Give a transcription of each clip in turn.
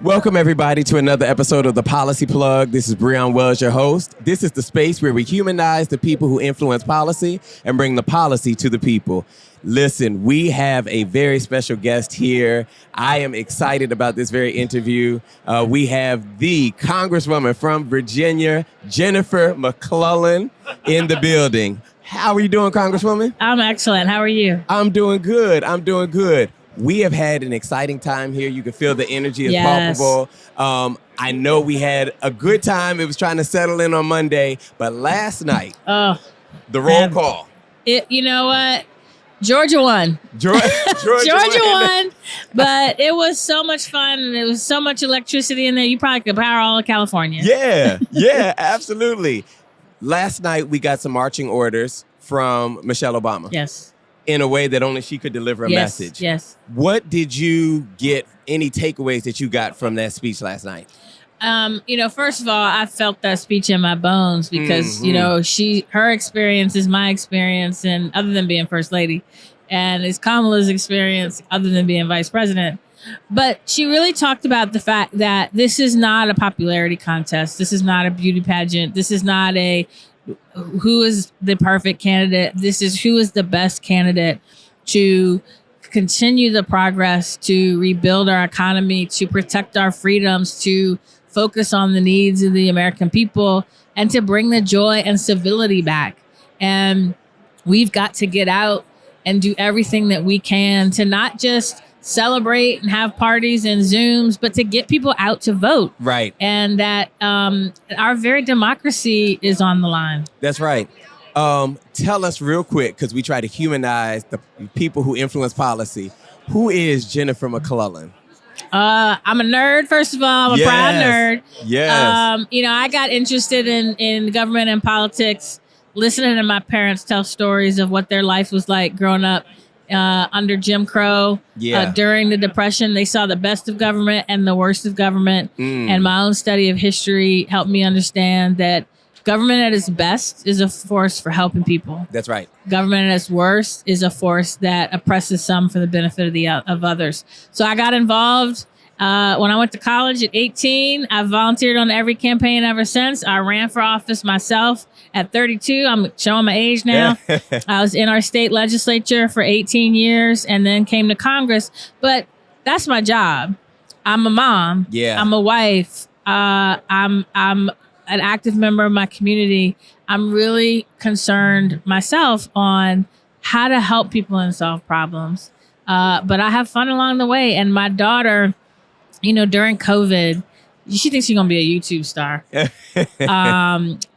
Welcome, everybody, to another episode of The Policy Plug. This is Breon Wells, your host. This is the space where we humanize the people who influence policy and bring the policy to the people. Listen, we have a very special guest here. I am excited about this very interview. We have the Congresswoman from Virginia, Jennifer McClellan, in the building. How are you doing, Congresswoman? I'm excellent. How are you? I'm doing good. We have had an exciting time here. You can feel the energy is palpable. I know we had a good time. It was trying to settle in on Monday, but last night, the roll call. You know what? Georgia won. Georgia won. But it was so much fun, and it was so much electricity in there. You probably could power all of California. Yeah, absolutely. Last night, we got some marching orders from Michelle Obama. Yes. In a way that only she could deliver a message. Yes. What did you get, any takeaways that you got from that speech last night? First of all, I felt that speech in my bones because, her experience is my experience, and other than being First Lady, and it's Kamala's experience other than being Vice President. But she really talked about the fact that this is not a popularity contest. This is not a beauty pageant. This is not a who is the perfect candidate. This is who is the best candidate to continue the progress, to rebuild our economy, to protect our freedoms, to focus on the needs of the American people, and to bring the joy and civility back. And we've got to get out and do everything that we can to not just celebrate and have parties and Zooms, but to get people out to vote. Right. And that our very democracy is on the line. That's right. Tell us real quick, because we try to humanize the people who influence policy. Who is Jennifer McClellan? I'm a nerd, first of all. I'm a proud nerd. Yes. I got interested in government and politics, listening to my parents tell stories of what their life was like growing up under Jim Crow. During the Depression. They saw the best of government and the worst of government. And my own study of history helped me understand that government at its best is a force for helping people. That's right. Government at its worst is a force that oppresses some for the benefit of others. So I got involved when I went to college at 18. I've volunteered on every campaign ever since. I ran for office myself at 32. I'm showing my age now. I was in our state legislature for 18 years and then came to Congress. But that's my job. I'm a mom. Yeah. I'm a wife. I'm an active member of my community. I'm really concerned myself on how to help people and solve problems. But I have fun along the way. And my daughter, during COVID, she thinks she's going to be a YouTube star.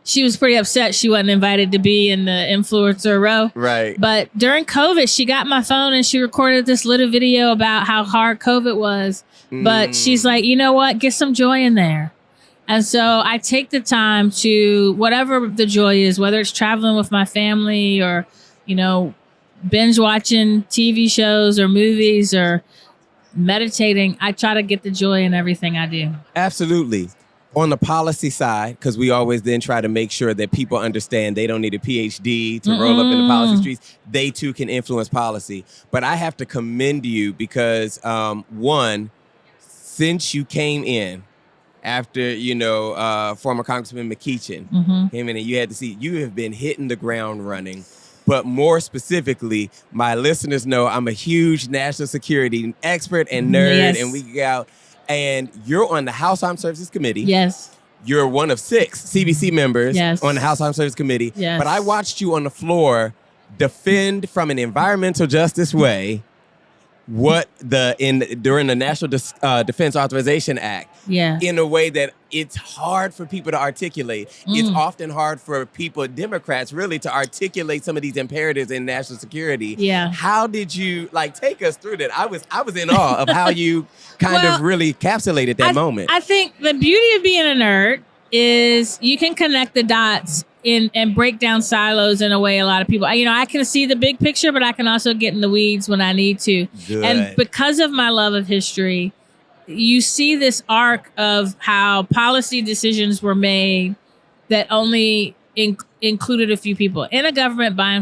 She was pretty upset she wasn't invited to be in the influencer row. Right. But during COVID, she got my phone and she recorded this little video about how hard COVID was. But she's like, you know what? Get some joy in there. And so I take the time to, whatever the joy is, whether it's traveling with my family or, binge watching TV shows or movies or meditating, I try to get the joy in everything I do. Absolutely. On the policy side, because we always then try to make sure that people understand they don't need a PhD to roll up in the policy streets. They too can influence policy. But I have to commend you because, one, since you came in, after, former Congressman McClellan came in and you had to see, you have been hitting the ground running. But more specifically, my listeners know I'm a huge national security expert and nerd, and we go out. And you're on the House Armed Services Committee. Yes. You're one of 6 CBC members on the House Armed Services Committee. Yes. But I watched you on the floor defend from an environmental justice way during the National Defense Authorization Act in a way that it's hard for people to articulate. It's often hard for people, Democrats, really, to articulate some of these imperatives in national security. Yeah. How did you take us through that? I was in awe of how you kind of really encapsulated that moment. I think the beauty of being a nerd is you can connect the dots and break down silos in a way a lot of people, I can see the big picture, but I can also get in the weeds when I need to. Good. And because of my love of history, you see this arc of how policy decisions were made that only included a few people in a government by,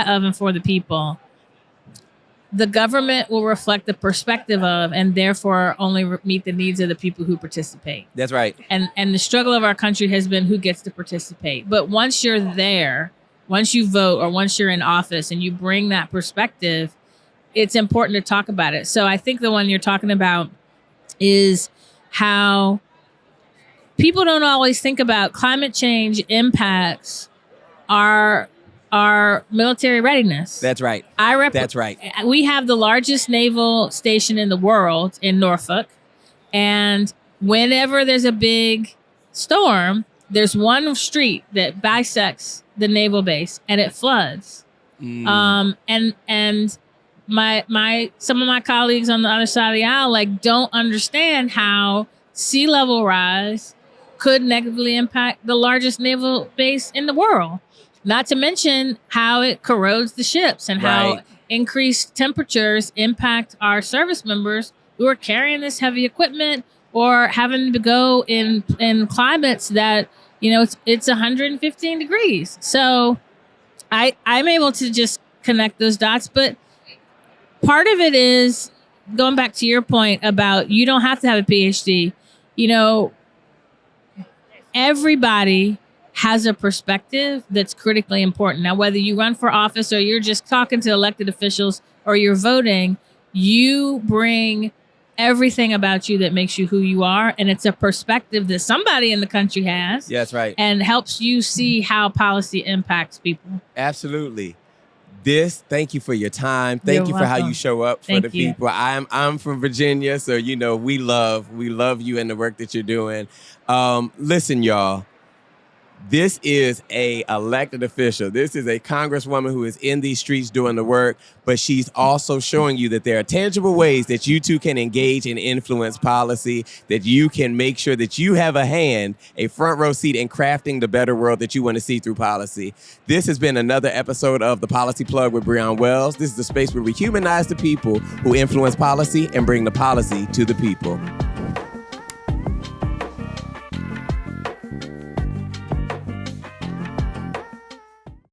of, and for the people. the government will reflect the perspective of, and therefore only meet the needs of the people who participate. That's right. And the struggle of our country has been who gets to participate. But once you're there, once you vote or once you're in office and you bring that perspective, it's important to talk about it. So I think the one you're talking about is how people don't always think about climate change impacts our military readiness. That's right. That's right. We have the largest naval station in the world in Norfolk. And whenever there's a big storm, there's one street that bisects the naval base and it floods. And some of my colleagues on the other side of the aisle don't understand how sea level rise could negatively impact the largest naval base in the world. Not to mention how it corrodes the ships and how increased temperatures impact our service members who are carrying this heavy equipment or having to go in climates that, it's 115 degrees. So I'm able to just connect those dots. But part of it is going back to your point about you don't have to have a PhD. Everybody has a perspective that's critically important. Now, whether you run for office or you're just talking to elected officials or you're voting, you bring everything about you that makes you who you are. And it's a perspective that somebody in the country has. Yeah, that's right. And helps you see how policy impacts people. Absolutely. Thank you for your time. Thank you for how you show up for the people. I'm from Virginia, so we love you and the work that you're doing. Listen, y'all. This is a elected official. This is a congresswoman who is in these streets doing the work, but she's also showing you that there are tangible ways that you too can engage and influence policy, that you can make sure that you have a front row seat in crafting the better world that you want to see through policy. This has been another episode of The Policy Plug with Breon Wells. This is the space where we humanize the people who influence policy and bring the policy to the people.